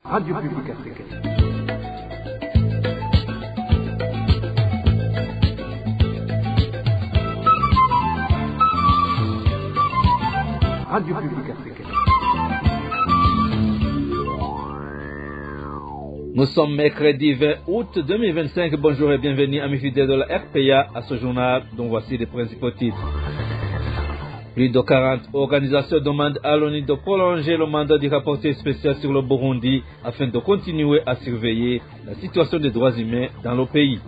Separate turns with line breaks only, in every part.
Radio Publique Africaine. Radio Publique Africaine.
Nous sommes mercredi 20 août 2025. Bonjour et bienvenue amis fidèles de la RPA à ce journal dont voici les principaux titres. Plus de 40 organisations demandent à l'ONU de prolonger le mandat du rapporteur spécial sur le Burundi afin de continuer à surveiller la situation des droits humains dans le pays.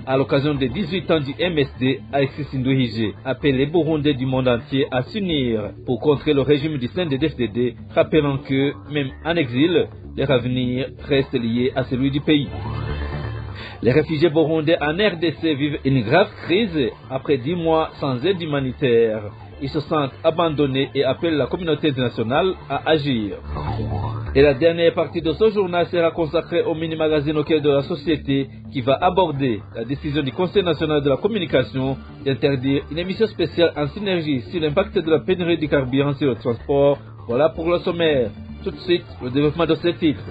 À l'occasion des 18 ans du MSD, Alexis Nduhije appelle les Burundais du monde entier à s'unir pour contrer le régime du CNDD-FDD, rappelant que, même en exil, leur avenir reste lié à celui du pays. Les réfugiés burundais en RDC vivent une grave crise après 10 mois sans aide humanitaire. Ils se sentent abandonnés et appellent la communauté internationale à agir. Et la dernière partie de ce journal sera consacrée au mini-magazine au cœur de la société qui va aborder la décision du Conseil national de la communication d'interdire une émission spéciale en synergie sur l'impact de la pénurie du carburant sur le transport. Voilà pour le sommaire. Tout de suite, le développement de ces titres.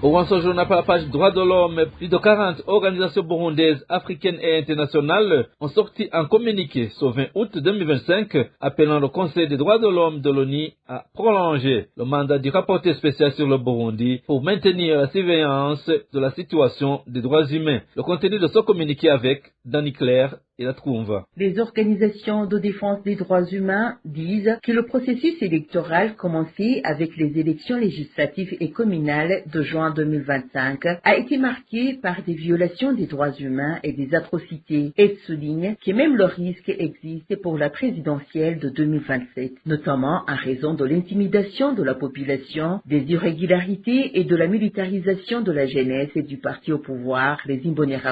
Ouvrant ce journal par la page Droits de l'homme, plus de 40 organisations burundaises, africaines et internationales ont sorti un communiqué ce 20 août 2025 appelant le Conseil des droits de l'homme de l'ONU à prolonger le mandat du rapporteur spécial sur le Burundi pour maintenir la surveillance de la situation des droits humains. Le contenu de ce communiqué avec Danny Claire et la trouve.
Les organisations de défense des droits humains disent que le processus électoral commencé avec les élections législatives et communales de juin 2025 a été marqué par des violations des droits humains et des atrocités. Elles soulignent que même le risque existe pour la présidentielle de 2027, notamment en raison de l'intimidation de la population, des irrégularités et de la militarisation de la jeunesse et du parti au pouvoir, les Imbonerakure.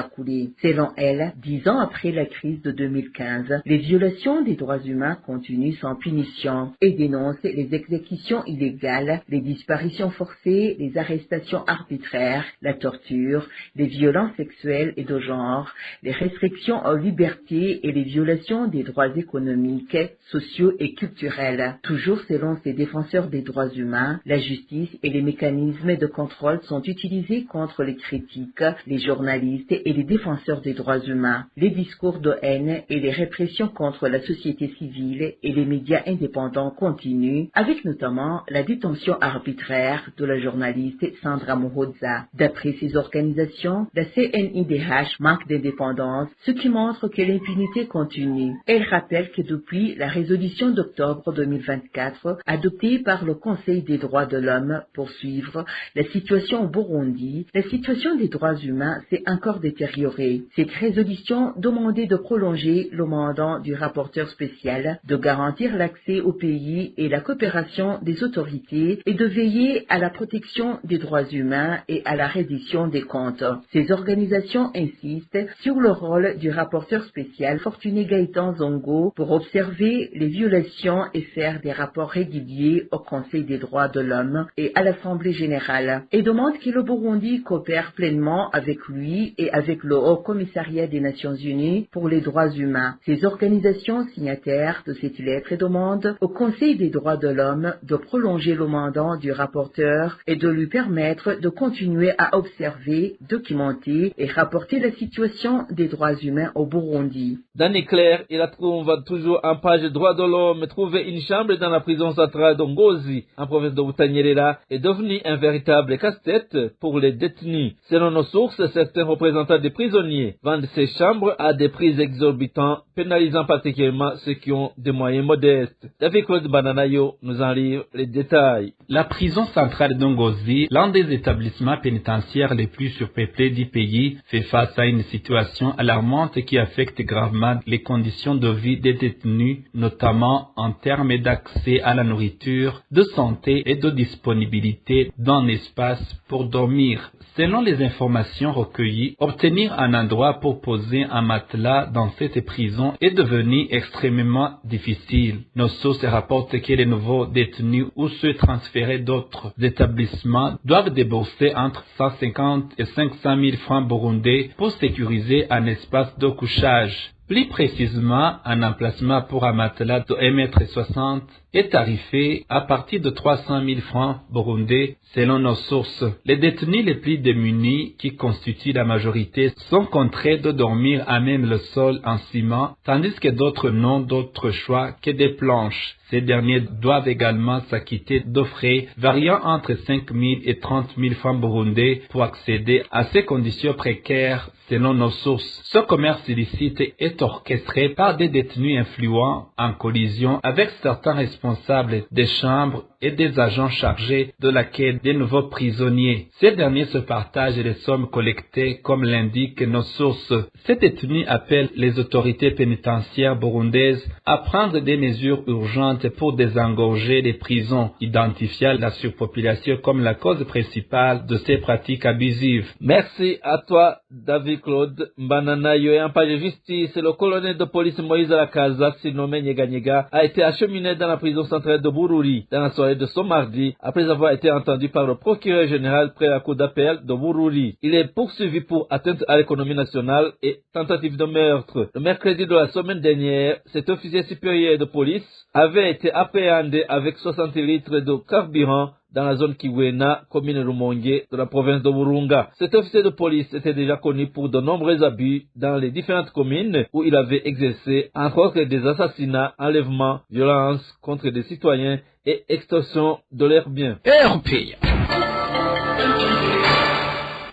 Selon elle, 10 ans après la crise de 2015, les violations des droits humains continuent sans punition et dénoncent les exécutions illégales, les disparitions forcées, les arrestations arbitraires, la torture, les violences sexuelles et de genre, les restrictions aux libertés et les violations des droits économiques, sociaux et culturels. Toujours selon ces défenseurs des droits humains, la justice et les mécanismes de contrôle sont utilisés contre les critiques, les journalistes et les défenseurs des droits humains. Les discours de haine et les répressions contre la société civile et les médias indépendants continuent, avec notamment la détention arbitraire de la journaliste Sandra Muhoza. D'après ces organisations, la CNIDH manque d'indépendance, ce qui montre que l'impunité continue. Elle rappelle que depuis la résolution d'octobre 2024, adoptée par le Conseil des droits de l'homme pour suivre la situation au Burundi, la situation des droits humains s'est encore détériorée. Cette résolution demandait de prolonger le mandat du rapporteur spécial, de garantir l'accès au pays et la coopération des autorités et de veiller à la protection des droits humains et à la reddition des comptes. Ces organisations insistent sur le rôle du rapporteur spécial Fortuné Gaëtan Zongo pour observer les violations et faire des rapports réguliers au Conseil des droits de l'homme et à l'Assemblée générale, et demande que le Burundi coopère pleinement avec lui et avec le Haut Commissariat des Nations Unies pour les droits humains. Ces organisations signataires de cette lettre demandent au Conseil des droits de l'homme de prolonger le mandat du rapporteur et de lui permettre de continuer à observer, documenter et rapporter la situation des droits humains au Burundi.
Danny Claire, il la trouve toujours en page droits de l'homme. Trouver une chambre dans la prison centrale d'Ongozi, en province de Butanyerera, est devenu un véritable casse-tête pour les détenus. Selon nos sources, certains représentants des prisonniers vendent ces chambres à des prix exorbitants, pénalisant particulièrement ceux qui ont des moyens modestes. David Claude Bananayo nous en livre les détails.
La prison centrale d'Ongozi, l'un des établissements pénitentiaires les plus surpeuplés du pays, fait face à une situation alarmante qui affecte gravement les conditions de vie des détenus, notamment en termes d'accès à la nourriture, de santé et de disponibilité d'un espace pour dormir. Selon les informations recueillies, obtenir un endroit pour poser un matelas dans cette prison est devenu extrêmement difficile. Nos sources rapportent que les nouveaux détenus ou ceux transférés d'autres établissements doivent débourser entre 150 et 500 000 francs burundais pour sécuriser un espace de couchage. Plus précisément, un emplacement pour un matelas de 1,60 m est tarifé à partir de 300 000 francs burundais selon nos sources. Les détenus les plus démunis, qui constituent la majorité, sont contraints de dormir à même le sol en ciment, tandis que d'autres n'ont d'autre choix que des planches. Ces derniers doivent également s'acquitter de frais variant entre 5 000 et 30 000 francs burundais pour accéder à ces conditions précaires selon nos sources. Ce commerce illicite est orchestré par des détenus influents en collision avec certains responsables des chambres et des agents chargés de l'accueil des nouveaux prisonniers. Ces derniers se partagent les sommes collectées comme l'indiquent nos sources. Ces détenus appellent les autorités pénitentiaires burundaises à prendre des mesures urgentes pour désengorger les prisons, identifiant la surpopulation comme la cause principale de ces pratiques abusives.
Merci à toi, David Claude Mbananayo. Et en page de justice, le colonel de police Moïse Lakaza, surnommé Nyega Nyega, a été acheminé dans la prison centrale de Bururi dans la soirée de ce mardi, après avoir été entendu par le procureur général près la cour d'appel de Bururi. Il est poursuivi pour atteinte à l'économie nationale et tentative de meurtre. Le mercredi de la semaine dernière, cet officier supérieur de police avait été appréhendé avec 60 litres de carburant dans la zone Kiwena, commune Rumonge, de la province de Burunga. Cet officier de police était déjà connu pour de nombreux abus dans les différentes communes où il avait exercé, entre autres, des assassinats, enlèvements, violences contre des citoyens et extorsion de leurs biens.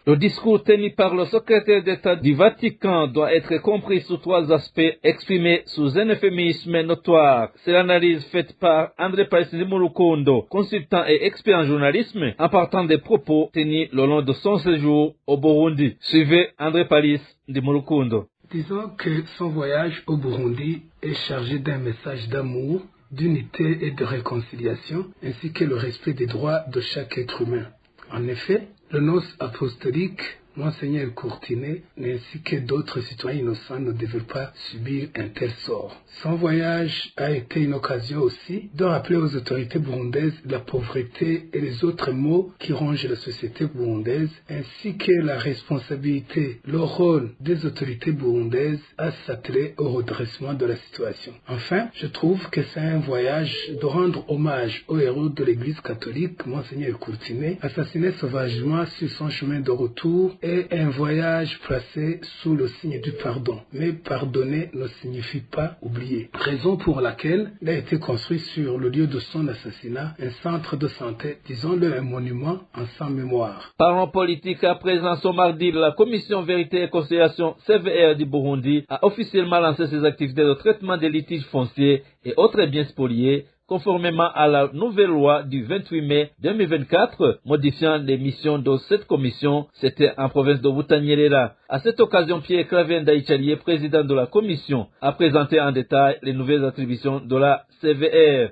Le discours tenu par le secrétaire d'État du Vatican doit être compris sous 3 aspects exprimés sous un euphémisme notoire. C'est l'analyse faite par André Palis Murukundo, consultant et expert en journalisme, en partant des propos tenus le long de son séjour au Burundi. Suivez André Palis de Murukundo.
Disons que son voyage au Burundi est chargé d'un message d'amour, d'unité et de réconciliation, ainsi que le respect des droits de chaque être humain. En effet, le nonce apostolique, Monseigneur Courtinet, ainsi que d'autres citoyens innocents ne devaient pas subir un tel sort. Son voyage a été une occasion aussi de rappeler aux autorités burundaises la pauvreté et les autres maux qui rongent la société burundaise, ainsi que la responsabilité, le rôle des autorités burundaises à s'atteler au redressement de la situation. Enfin, je trouve que c'est un voyage de rendre hommage aux héros de l'Église catholique, Monseigneur Courtinet, assassiné sauvagement sur son chemin de retour, et un voyage placé sous le signe du pardon. Mais pardonner ne signifie pas oublier. Raison pour laquelle il a été construit sur le lieu de son assassinat un centre de santé, disons-le un monument en sa mémoire.
Parlons politique. À présent, ce mardi, la Commission Vérité et Conciliation CVR du Burundi a officiellement lancé ses activités de traitement des litiges fonciers et autres biens spoliés, conformément à la nouvelle loi du 28 mai 2024, modifiant les missions de cette commission. C'était en province de Butanyerera. À cette occasion, Pierre Claver Ndaïchalié, président de la commission, a présenté en détail les nouvelles attributions de la CVR.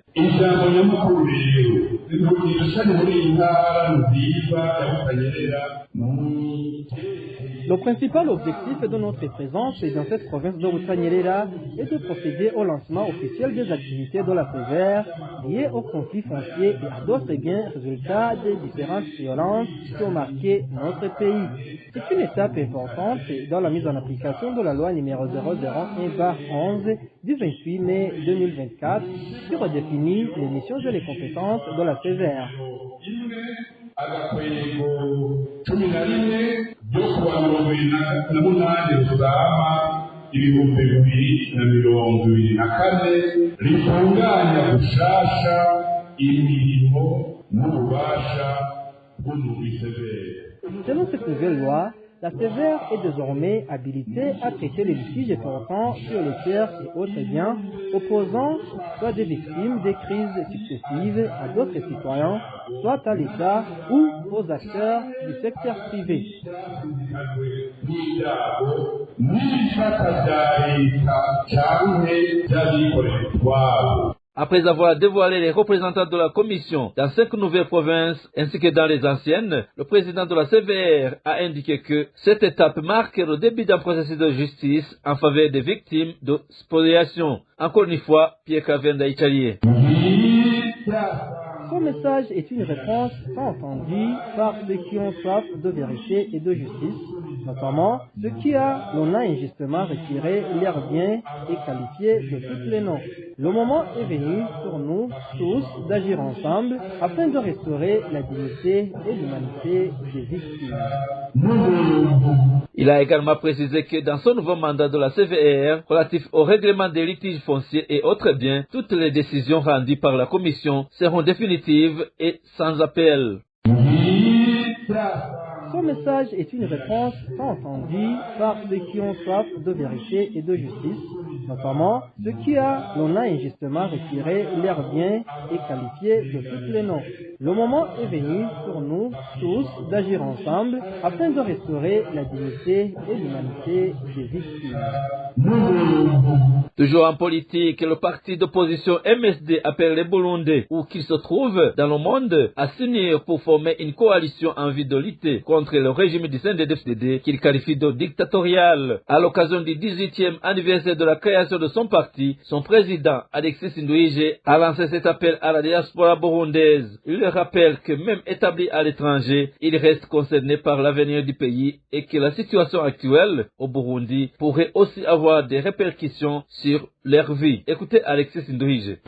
Le principal objectif de notre présence dans cette province de Butanyerera est de procéder au lancement officiel des activités de la CVR liées aux conflits fonciers et à d'autres biens résultats des différentes violences qui ont marqué notre pays. C'est une étape importante dans la mise en application de la loi numéro 001/11 du 28 mai 2024 qui redéfinit les missions et les compétences de la CVR.
ibihumbi 2024 ritunganya gushasha imirimo n'ububasha bw'umuvisevere.
Selon cette nouvelle loi, la CVR est désormais habilitée à traiter les litiges portant sur les terres et autres biens opposant soit des victimes des crises successives à d'autres citoyens, soit à l'État ou aux acteurs du secteur privé.
Après avoir dévoilé les représentants de la commission dans 5 nouvelles provinces ainsi que dans les anciennes, le président de la CVR a indiqué que cette étape marque le début d'un processus de justice en faveur des victimes de spoliation. Encore une fois, Pierre Claver Ndaïchalié.
Son message est une réponse tant entendue par ceux qui ont soif de vérité et de justice, notamment ceux qui l'on a injustement retiré leurs biens et qualifiés de tous les noms. Le moment est venu pour nous tous d'agir ensemble afin de restaurer la dignité et l'humanité des victimes.
Il a également précisé que dans son nouveau mandat de la CVR relatif au règlement des litiges fonciers et autres biens, toutes les décisions rendues par la Commission seront définitives et sans appel.
Son message est une réponse tant entendue par ceux qui ont soif de vérité et de justice, notamment ceux qui l'on a injustement retiré leurs biens et qualifiés de tous les noms. Le moment est venu pour nous tous d'agir ensemble afin de restaurer la dignité et l'humanité des victimes.
Toujours en politique, le parti d'opposition MSD appelle les Burundais, où qu'ils se trouvent dans le monde, à s'unir pour former une coalition en vue de lutter contre le régime du CNDD-FDD qu'il qualifie de dictatorial. À l'occasion du 18e anniversaire de la création de son parti, son président, Alexis Nduhije, a lancé cet appel à la diaspora burundaise. Il rappelle que même établi à l'étranger, il reste concerné par l'avenir du pays et que la situation actuelle au Burundi pourrait aussi avoir des répercussions sur leur vie. Écoutez Alexis Nduhije.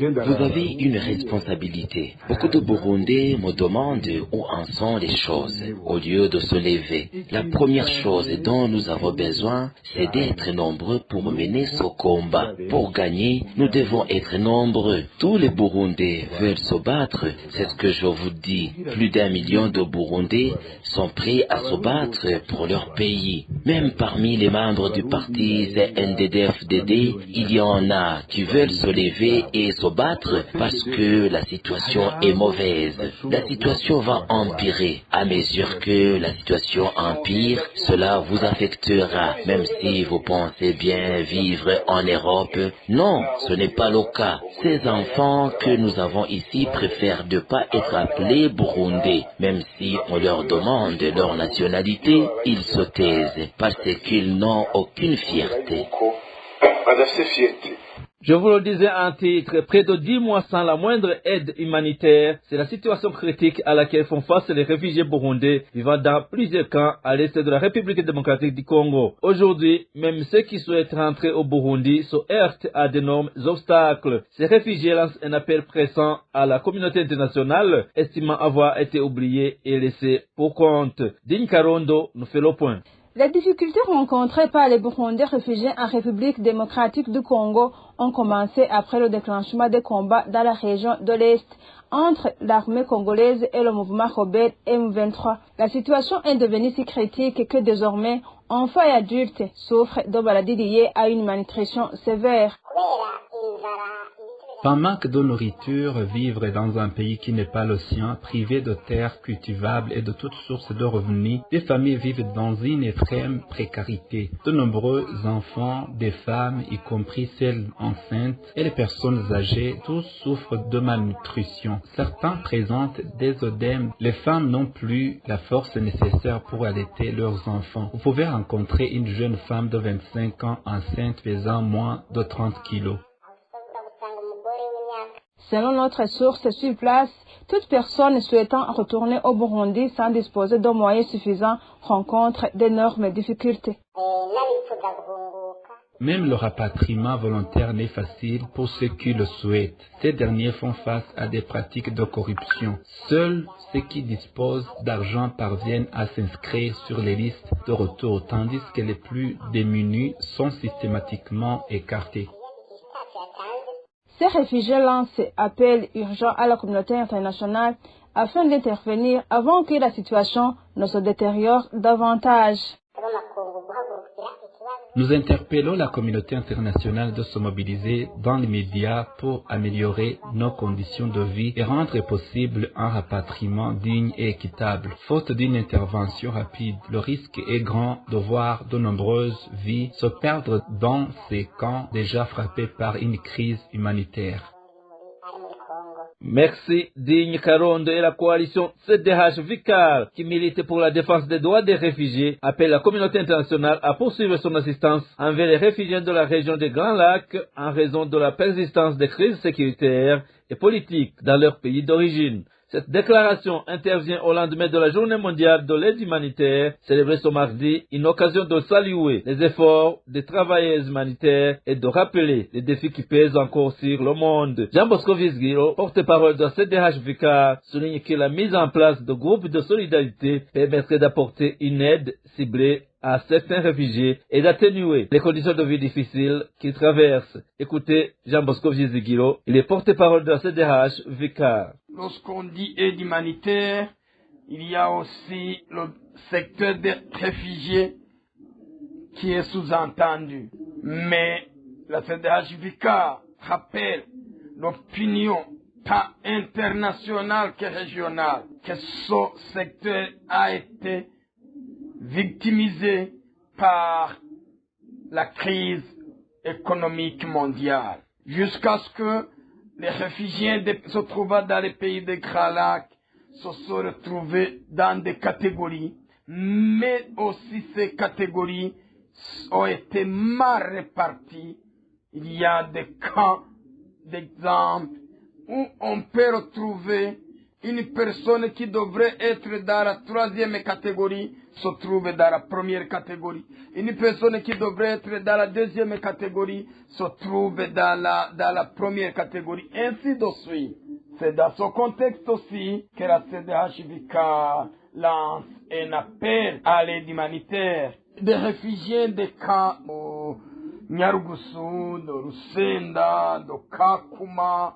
Vous avez une responsabilité. Beaucoup de Burundais me demandent où en sont les choses, au lieu de se lever. La première chose dont nous avons besoin, c'est d'être nombreux pour mener ce combat. Pour gagner, nous devons être nombreux. Tous les Burundais veulent se battre, c'est ce que je vous dis. Plus d'1 million de Burundais sont prêts à se battre pour leur pays. Même parmi les membres du parti CNDD-FDD, il y en a qui veulent se lever et se battre parce que la situation est mauvaise. La situation va empirer. À mesure que la situation empire, cela vous affectera, même si vous pensez bien vivre en Europe. Non, ce n'est pas le cas. Ces enfants que nous avons ici préfèrent ne pas être appelés Burundais. Même si on leur demande leur nationalité, ils se taisent parce qu'ils n'ont aucune fierté.
Je vous le disais en titre, près de 10 mois sans la moindre aide humanitaire, c'est la situation critique à laquelle font face les réfugiés burundais vivant dans plusieurs camps à l'est de la République démocratique du Congo. Aujourd'hui, même ceux qui souhaitent rentrer au Burundi se heurtent à d'énormes obstacles. Ces réfugiés lancent un appel pressant à la communauté internationale, estimant avoir été oubliés et laissés pour compte. Digne Karondo nous fait le point.
Les difficultés rencontrées par les Burundais réfugiés en République démocratique du Congo ont commencé après le déclenchement des combats dans la région de l'Est entre l'armée congolaise et le mouvement rebelle M23. La situation est devenue si critique que désormais, enfants et adultes souffrent de maladies liées à une malnutrition sévère.
Par manque de nourriture, vivre dans un pays qui n'est pas le sien, privé de terres cultivables et de toutes sources de revenus, des familles vivent dans une extrême précarité. De nombreux enfants, des femmes, y compris celles enceintes, et les personnes âgées, tous souffrent de malnutrition. Certains présentent des œdèmes. Les femmes n'ont plus la force nécessaire pour allaiter leurs enfants. Vous pouvez rencontrer une jeune femme de 25 ans enceinte pesant moins de 30 kilos.
Selon notre source sur place, toute personne souhaitant retourner au Burundi sans disposer de moyens suffisants rencontre d'énormes difficultés.
Même le rapatriement volontaire n'est facile pour ceux qui le souhaitent. Ces derniers font face à des pratiques de corruption. Seuls ceux qui disposent d'argent parviennent à s'inscrire sur les listes de retour, tandis que les plus démunis sont systématiquement écartés.
Ces réfugiés lancent appel urgent à la communauté internationale afin d'intervenir avant que la situation ne se détériore davantage.
Nous interpellons la communauté internationale de se mobiliser dans les médias pour améliorer nos conditions de vie et rendre possible un rapatriement digne et équitable. Faute d'une intervention rapide, le risque est grand de voir de nombreuses vies se perdre dans ces camps déjà frappés par une crise humanitaire.
Merci Digne Karondo et la coalition CDH Vicar qui milite pour la défense des droits des réfugiés appelle la communauté internationale à poursuivre son assistance envers les réfugiés de la région des Grands Lacs en raison de la persistance des crises sécuritaires et politiques dans leur pays d'origine. Cette déclaration intervient au lendemain de la Journée mondiale de l'aide humanitaire, célébrée ce mardi, une occasion de saluer les efforts des travailleurs humanitaires et de rappeler les défis qui pèsent encore sur le monde. Jean Bosco Vizguiro, porte-parole de CDH-Vicar, souligne que la mise en place de groupes de solidarité permettrait d'apporter une aide ciblée à certains réfugiés et d'atténuer les conditions de vie difficiles qu'ils traversent. Écoutez Jean Bosco Vizguiro, il est porte-parole de la CDH-Vicar.
Lorsqu'on dit aide humanitaire, il y a aussi le secteur des réfugiés qui est sous-entendu. Mais la CDH-Vicar rappelle l'opinion tant internationale que régionale que ce secteur a été victimisé par la crise économique mondiale. Jusqu'à ce que les réfugiés se trouvant dans les pays de Grand Lac se sont retrouvés dans des catégories, mais aussi ces catégories ont été mal réparties. Il y a des camps d'exemple où on peut retrouver une personne qui devrait être dans la 3e catégorie se trouve dans la 1re catégorie. Une personne qui devrait être dans la 2e catégorie se trouve dans la 1re catégorie. Ainsi de suite. C'est dans ce contexte aussi que la CDH-Vicar lance un appel à l'aide humanitaire des réfugiés des camps de Nyarugusu, de Rusenda, de Kakuma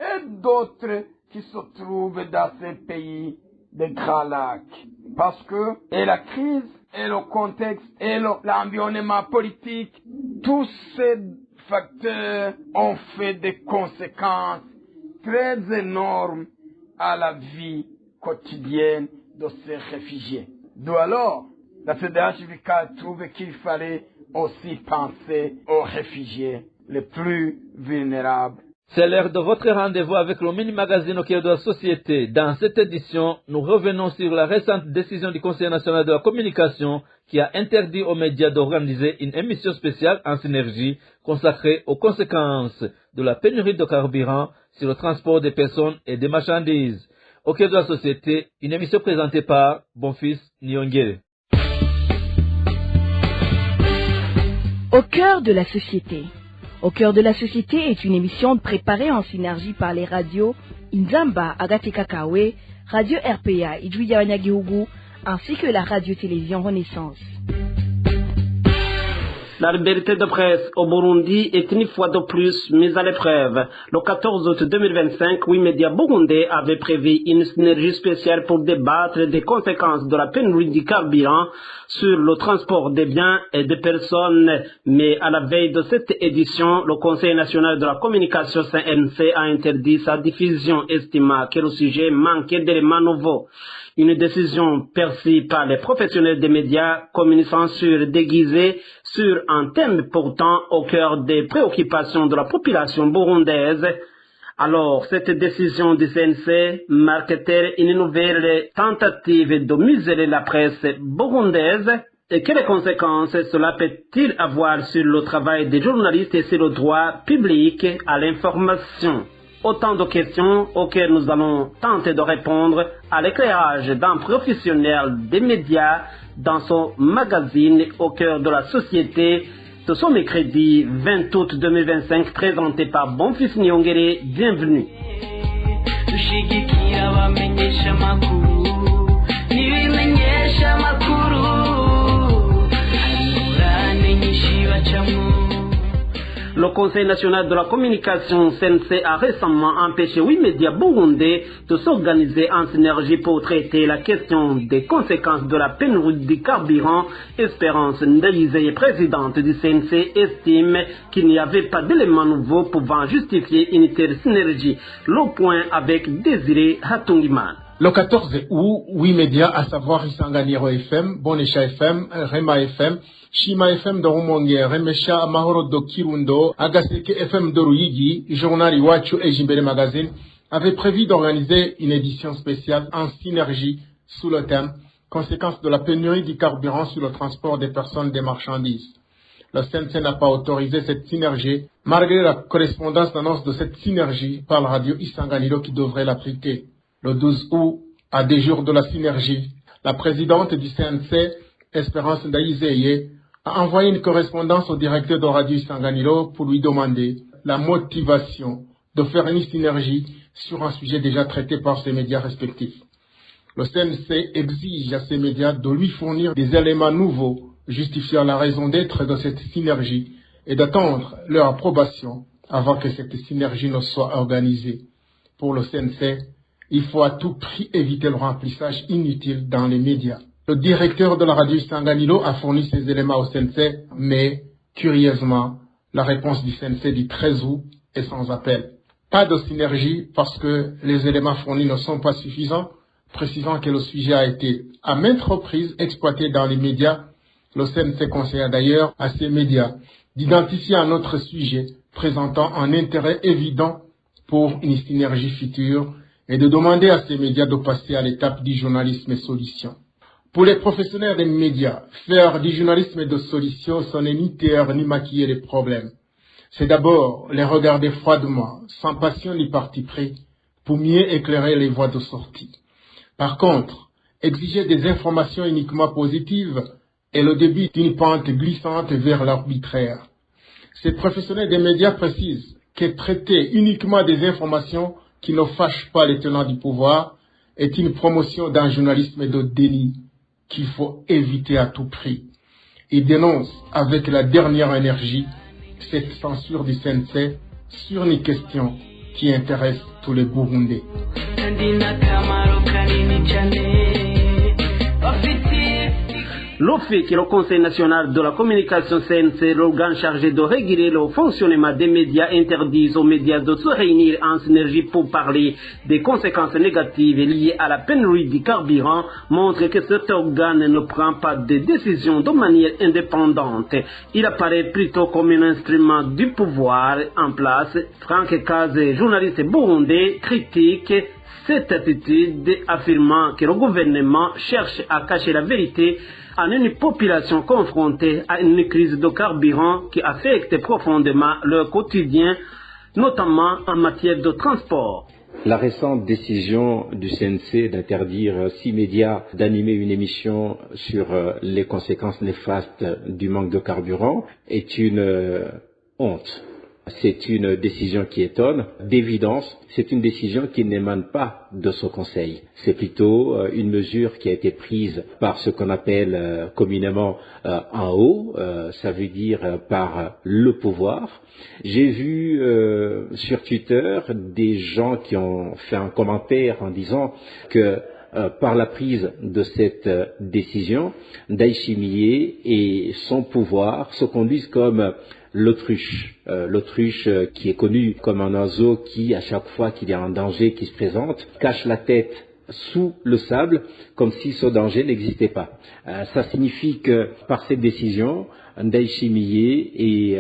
et d'autres qui se trouvent dans ces pays de Grand Lac. Parce que et la crise, et le contexte, et l'environnement politique, tous ces facteurs ont fait des conséquences très énormes à la vie quotidienne de ces réfugiés. D'où alors, la CDH-Vicar trouve qu'il fallait aussi penser aux réfugiés les plus vulnérables.
C'est l'heure de votre rendez-vous avec le mini-magazine au cœur de la société. Dans cette édition, nous revenons sur la récente décision du Conseil national de la communication qui a interdit aux médias d'organiser une émission spéciale en synergie consacrée aux conséquences de la pénurie de carburant sur le transport des personnes et des marchandises. Au cœur de la société, une émission présentée par Bonfils Nyongere.
Au cœur de la société. Au cœur de la société est une émission préparée en synergie par les radios Inzamba, Agateka Kawe, Radio RPA, Idjouya Wanyagihugu, ainsi que la radio-télévision Renaissance.
La liberté de presse au Burundi est une fois de plus mise à l'épreuve. Le 14 août 2025, Wimedia Burundais avait prévu une synergie spéciale pour débattre des conséquences de la pénurie du carburant sur le transport des biens et des personnes. Mais à la veille de cette édition, le Conseil national de la communication CNC a interdit sa diffusion, estimant que le sujet manquait d'éléments nouveaux. Une décision perçue par les professionnels des médias comme une censure déguisée sur un thème pourtant au cœur des préoccupations de la population burundaise. Alors, cette décision du CNC marque-t-elle une nouvelle tentative de museler la presse burundaise? Et quelles conséquences cela peut-il avoir sur le travail des journalistes et sur le droit public à l'information? Autant de questions auxquelles nous allons tenter de répondre à l'éclairage d'un professionnel des médias dans son magazine Au cœur de la société de ce mercredi 20 août 2025 présenté par Bonfils Nyongere. Bienvenue. Le Conseil national de la communication CNC a récemment empêché Wimedia Burundais de s'organiser en synergie pour traiter la question des conséquences de la pénurie du carburant. Espérance Ndayizeye, présidente du CNC, estime qu'il n'y avait pas d'éléments nouveaux pouvant justifier une telle synergie. Le point avec Désiré Hatungiman.
Le 14 août, Wimedia, à savoir Isanganiro FM, Bonesha FM, Rema FM, Shima FM de Rumonge, Remesha Amahoro de Kirundo, Agaseke FM de Ruyigi, Journal Iwachu et Jimbele Magazine, avaient prévu d'organiser une édition spéciale en synergie sous le thème « Conséquences de la pénurie du carburant sur le transport des personnes et des marchandises ». Le CNC n'a pas autorisé cette synergie, malgré la correspondance d'annonce de cette synergie par la radio Isanganiro qui devrait l'appliquer. Le 12 août, à des jours de la synergie, la présidente du CNC, Espérance Ndaïzeye, a envoyé une correspondance au directeur de radio Isanganiro pour lui demander la motivation de faire une synergie sur un sujet déjà traité par ses médias respectifs. Le CNC exige à ces médias de lui fournir des éléments nouveaux justifiant la raison d'être de cette synergie et d'attendre leur approbation avant que cette synergie ne soit organisée. Pour le CNC, il faut à tout prix éviter le remplissage inutile dans les médias. Le directeur de la radio Isanganiro a fourni ces éléments au CNC, mais, curieusement, la réponse du CNC du 13 août est sans appel. Pas de synergie parce que les éléments fournis ne sont pas suffisants, précisant que le sujet a été à maintes reprises exploité dans les médias. Le CNC conseille d'ailleurs à ces médias d'identifier un autre sujet présentant un intérêt évident pour une synergie future et de demander à ces médias de passer à l'étape du journalisme et solution. Pour les professionnels des médias, faire du journalisme de solution, ce n'est ni taire ni maquiller les problèmes. C'est d'abord les regarder froidement, sans passion ni parti pris, pour mieux éclairer les voies de sortie. Par contre, exiger des informations uniquement positives est le début d'une pente glissante vers l'arbitraire. Ces professionnels des médias précisent que traiter uniquement des informations qui ne fâchent pas les tenants du pouvoir est une promotion d'un journalisme de déni qu'il faut éviter à tout prix. Ils dénoncent avec la dernière énergie cette censure du CNC sur une question qui intéresse tous les Burundais.
L'OFIC, le Conseil national de la communication CNC, l'organe chargé de réguler le fonctionnement des médias, interdisent aux médias de se réunir en synergie pour parler des conséquences négatives liées à la pénurie du carburant, montre que cet organe ne prend pas de décisions de manière indépendante. Il apparaît plutôt comme un instrument du pouvoir en place. Franck Kaze, journaliste burundais, critique cette attitude, affirmant que le gouvernement cherche à cacher la vérité à une population confrontée à une crise de carburant qui affecte profondément leur quotidien, notamment en matière de transport.
La récente décision du CNC d'interdire 6 médias d'animer une émission sur les conséquences néfastes du manque de carburant est une honte. C'est une décision qui étonne. D'évidence, c'est une décision qui n'émane pas de ce Conseil. C'est plutôt une mesure qui a été prise par ce qu'on appelle communément en haut, ça veut dire par le pouvoir. J'ai vu sur Twitter des gens qui ont fait un commentaire en disant que par la prise de cette décision, Ndayishimiye et son pouvoir se conduisent comme l'autruche. L'autruche qui est connu comme un oiseau qui, à chaque fois qu'il y a un danger qui se présente, cache la tête sous le sable comme si ce danger n'existait pas. Ça signifie que par cette décision, Ndayishimiye et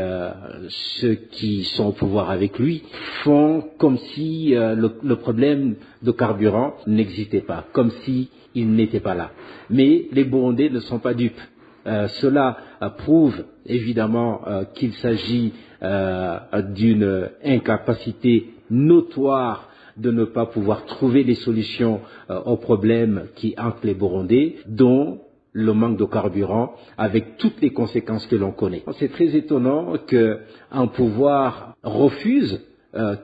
ceux qui sont au pouvoir avec lui font comme si le problème de carburant n'existait pas, comme si il n'était pas là. Mais les Burundais ne sont pas dupes. Cela prouve évidemment qu'il s'agit d'une incapacité notoire de ne pas pouvoir trouver des solutions aux problèmes qui hantent les Burundais, dont le manque de carburant, avec toutes les conséquences que l'on connaît. C'est très étonnant qu'un pouvoir refuse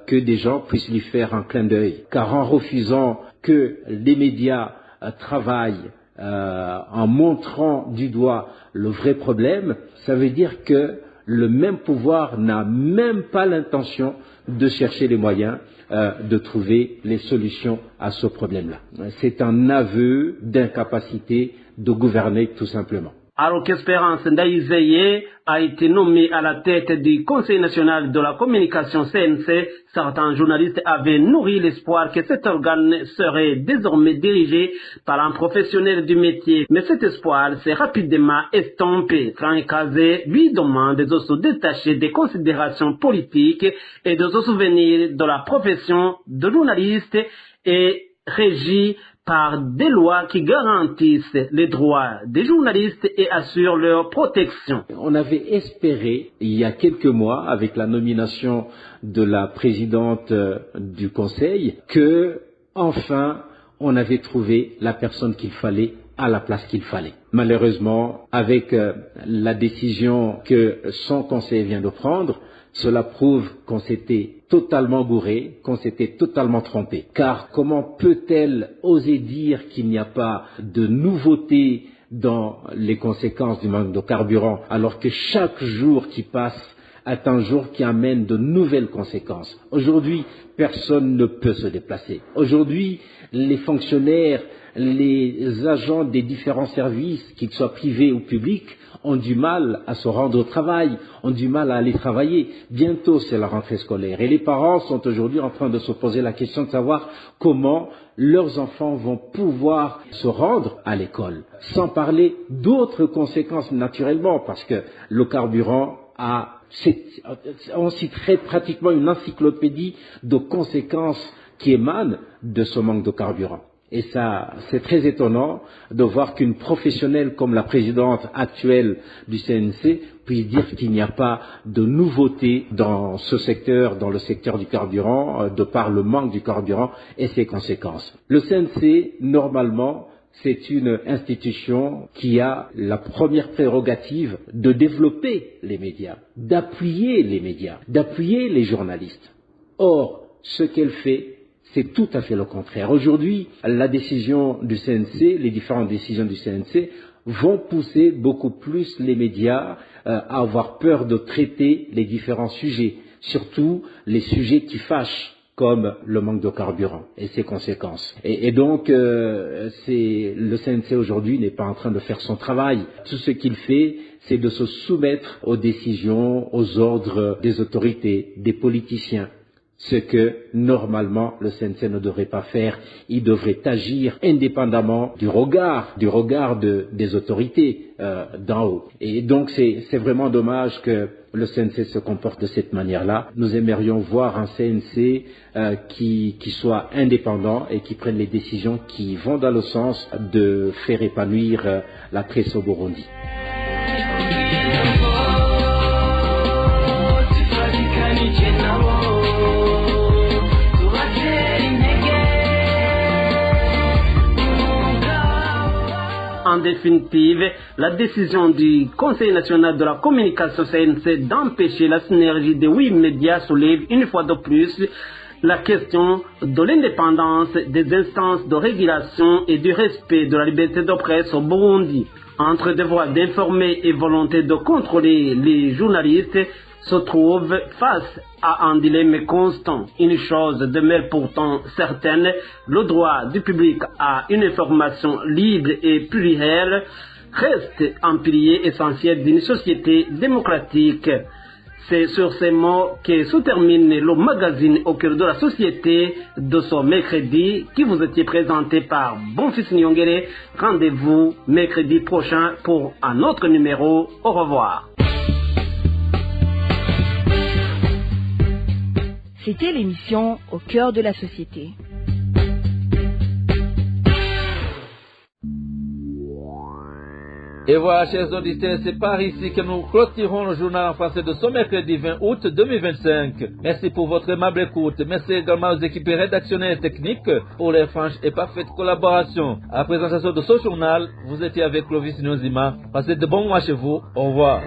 que des gens puissent lui faire un clin d'œil, car en refusant que les médias travaillent en montrant du doigt le vrai problème, ça veut dire que le même pouvoir n'a même pas l'intention de chercher les moyens de trouver les solutions à ce problème-là. C'est un aveu d'incapacité de gouverner tout simplement.
Alors qu'Espérance Ndaïzeye a été nommé à la tête du Conseil national de la communication CNC, certains journalistes avaient nourri l'espoir que cet organe serait désormais dirigé par un professionnel du métier. Mais cet espoir s'est rapidement estompé. Franck Kaze lui demande de se détacher des considérations politiques et de se souvenir de la profession de journaliste et régie par des lois qui garantissent les droits des journalistes et assurent leur protection.
On avait espéré, il y a quelques mois, avec la nomination de la présidente du Conseil, que, enfin, on avait trouvé la personne qu'il fallait à la place qu'il fallait. Malheureusement, avec la décision que son conseil vient de prendre, cela prouve qu'on s'était totalement gouré, qu'on s'était totalement trompé. Car comment peut-elle oser dire qu'il n'y a pas de nouveauté dans les conséquences du manque de carburant, alors que chaque jour qui passe est un jour qui amène de nouvelles conséquences. Aujourd'hui, personne ne peut se déplacer. Aujourd'hui, les fonctionnaires, les agents des différents services, qu'ils soient privés ou publics, ont du mal à se rendre au travail, ont du mal à aller travailler. Bientôt, c'est la rentrée scolaire. Et les parents sont aujourd'hui en train de se poser la question de savoir comment leurs enfants vont pouvoir se rendre à l'école. Sans parler d'autres conséquences naturellement, parce que le carburant on citerait pratiquement une encyclopédie de conséquences qui émanent de ce manque de carburant. Et ça, c'est très étonnant de voir qu'une professionnelle comme la présidente actuelle du CNC puisse dire qu'il n'y a pas de nouveauté dans ce secteur, dans le secteur du carburant, de par le manque du carburant et ses conséquences. Le CNC, normalement, c'est une institution qui a la première prérogative de développer les médias, d'appuyer les médias, d'appuyer les journalistes. Or, ce qu'elle fait, c'est tout à fait le contraire. Aujourd'hui, la décision du CNC, les différentes décisions du CNC vont pousser beaucoup plus les médias à avoir peur de traiter les différents sujets, surtout les sujets qui fâchent, comme le manque de carburant et ses conséquences. Et donc, le CNC aujourd'hui n'est pas en train de faire son travail. Tout ce qu'il fait, c'est de se soumettre aux décisions, aux ordres des autorités, des politiciens. Ce que, normalement, le CNC ne devrait pas faire. Il devrait agir indépendamment du regard des autorités d'en haut. Et donc, c'est vraiment dommage que le CNC se comporte de cette manière-là. Nous aimerions voir un CNC qui soit indépendant et qui prenne les décisions qui vont dans le sens de faire épanouir la presse au Burundi.
En définitive, la décision du Conseil national de la communication CNC d'empêcher la synergie des 8 médias soulève une fois de plus la question de l'indépendance des instances de régulation et du respect de la liberté de presse au Burundi. Entre devoir d'informer et volonté de contrôler les journalistes, se trouve face à un dilemme constant. Une chose demeure pourtant certaine, le droit du public à une information libre et plurielle reste un pilier essentiel d'une société démocratique. C'est sur ces mots que se termine le magazine Au cœur de la société de ce mercredi qui vous était présenté par Bonfils Nyongere. Rendez-vous mercredi prochain pour un autre numéro. Au revoir.
C'était l'émission Au cœur de la société.
Et voilà, chers auditeurs, c'est par ici que nous clôturons le journal en français de ce mercredi 20 août 2025. Merci pour votre aimable écoute. Merci également aux équipes rédactionnelles et techniques pour leur franche et parfaite collaboration. À la présentation de ce journal, vous étiez avec Clovis Nyonzima. Passez de bons mois chez vous. Au revoir.